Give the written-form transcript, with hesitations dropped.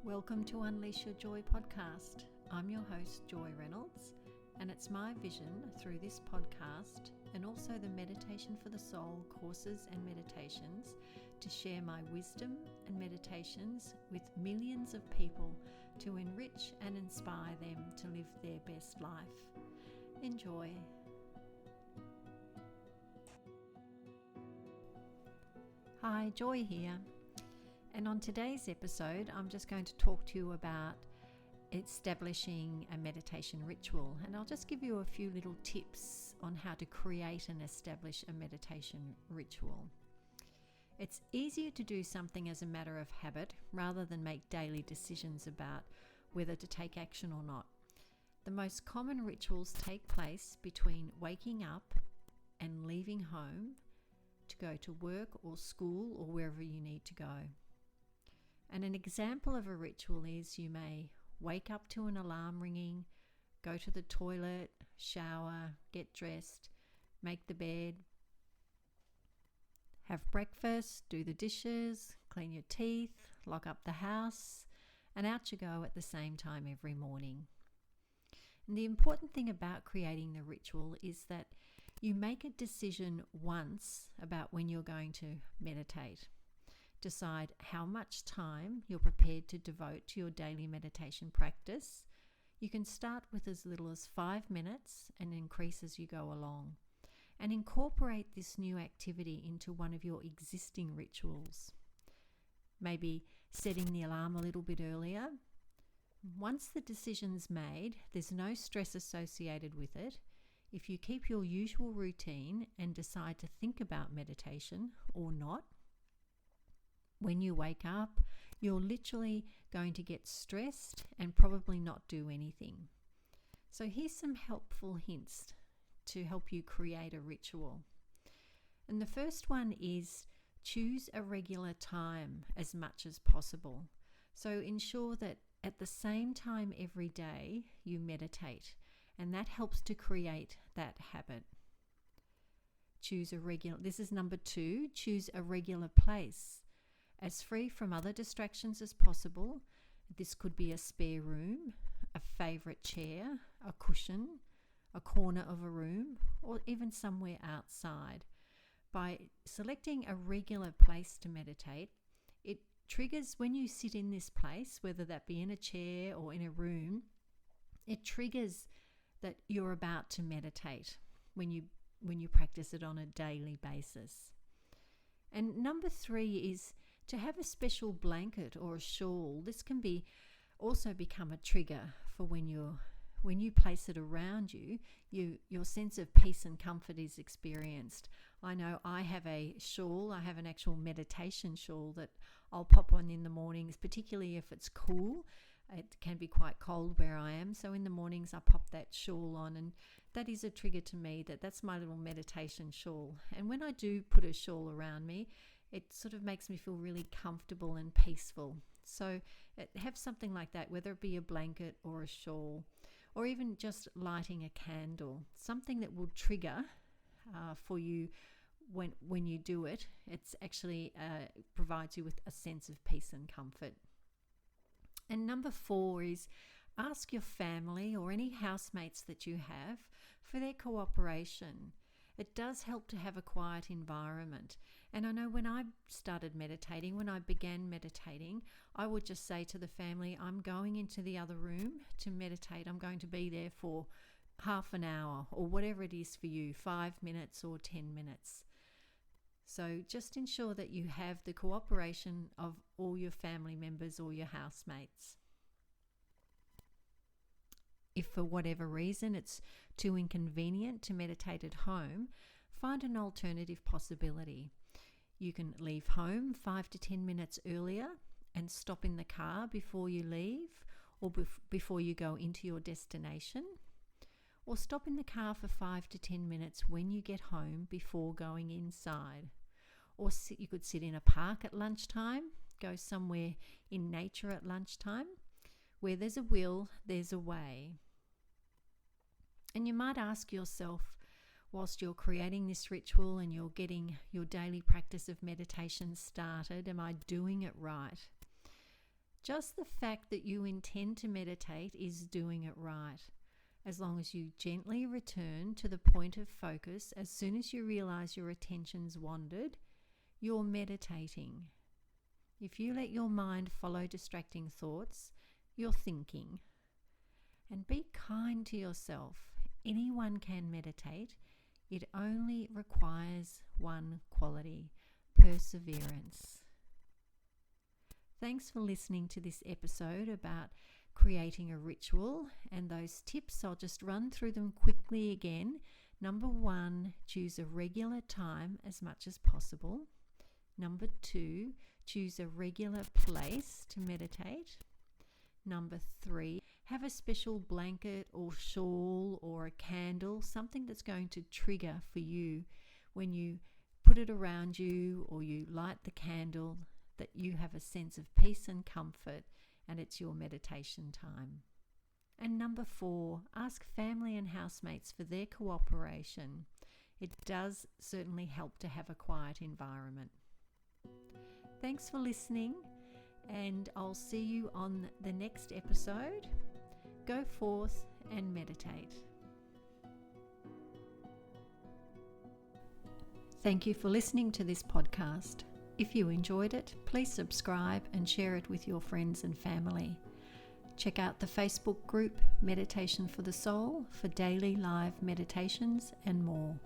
Welcome to Unleash Your Joy podcast. I'm your host, Joy Reynolds, and it's my vision through this podcast and also the Meditation for the Soul courses and meditations to share my wisdom and meditations with millions of people to enrich and inspire them to live their best life. Enjoy. Hi, Joy here. And on today's episode, I'm just going to talk to you about establishing a meditation ritual. And I'll just give you a few little tips on how to create and establish a meditation ritual. It's easier to do something as a matter of habit rather than make daily decisions about whether to take action or not. The most common rituals take place between waking up and leaving home to go to work or school or wherever you need to go. And an example of a ritual is you may wake up to an alarm ringing, go to the toilet, shower, get dressed, make the bed, have breakfast, do the dishes, clean your teeth, lock up the house, and out you go at the same time every morning. And the important thing about creating the ritual is that you make a decision once about when you're going to meditate. Decide how much time you're prepared to devote to your daily meditation practice. You can start with as little as 5 minutes and increase as you go along. And incorporate this new activity into one of your existing rituals. Maybe setting the alarm a little bit earlier. Once the decision's made, there's no stress associated with it. If you keep your usual routine and decide to think about meditation or not, when you wake up, you're literally going to get stressed and probably not do anything. So here's some helpful hints to help you create a ritual. And the first one is choose a regular time as much as possible. So ensure that at the same time every day you meditate, and that helps to create that habit. This is number 2, choose a regular place. As free from other distractions as possible. This could be a spare room, a favourite chair, a cushion, a corner of a room, or even somewhere outside. By selecting a regular place to meditate, it triggers when you sit in this place, whether that be in a chair or in a room, it triggers that you're about to meditate when you practice it on a daily basis. And number 3 is to have a special blanket or a shawl. This can also become a trigger for when you place it around you, your sense of peace and comfort is experienced. I know I have a shawl. I have an actual meditation shawl that I'll pop on in the mornings, particularly if it's cool. It can be quite cold where I am. So in the mornings I pop that shawl on, and that is a trigger to me that's my little meditation shawl. And when I do put a shawl around me, it sort of makes me feel really comfortable and peaceful. So have something like that, whether it be a blanket or a shawl, or even just lighting a candle, something that will trigger for you when you do it. It's actually provides you with a sense of peace and comfort. And number 4 is ask your family or any housemates that you have for their cooperation. It does help to have a quiet environment. And I know when I began meditating, I would just say to the family, I'm going into the other room to meditate. I'm going to be there for half an hour or whatever it is for you, 5 minutes or 10 minutes. So just ensure that you have the cooperation of all your family members or your housemates. If for whatever reason it's too inconvenient to meditate at home, find an alternative possibility. You can leave home 5 to 10 minutes earlier and stop in the car before you leave or before you go into your destination. Or stop in the car for 5 to 10 minutes when you get home before going inside. Or you could sit in a park at lunchtime, go somewhere in nature at lunchtime. Where there's a will, there's a way. And you might ask yourself, whilst you're creating this ritual and you're getting your daily practice of meditation started, am I doing it right? Just the fact that you intend to meditate is doing it right. As long as you gently return to the point of focus as soon as you realize your attention's wandered, you're meditating. If you let your mind follow distracting thoughts, you're thinking. And be kind to yourself. Anyone can meditate. It only requires one quality: perseverance. Thanks for listening to this episode about creating a ritual, and those tips, I'll just run through them quickly again. Number 1, choose a regular time as much as possible. Number 2, choose a regular place to meditate. Number 3, have a special blanket or shawl or a candle, something that's going to trigger for you when you put it around you or you light the candle, that you have a sense of peace and comfort and it's your meditation time. And number 4, ask family and housemates for their cooperation. It does certainly help to have a quiet environment. Thanks for listening, and I'll see you on the next episode. Go forth and meditate. Thank you for listening to this podcast. If you enjoyed it, please subscribe and share it with your friends and family. Check out the Facebook group Meditation for the Soul for daily live meditations and more.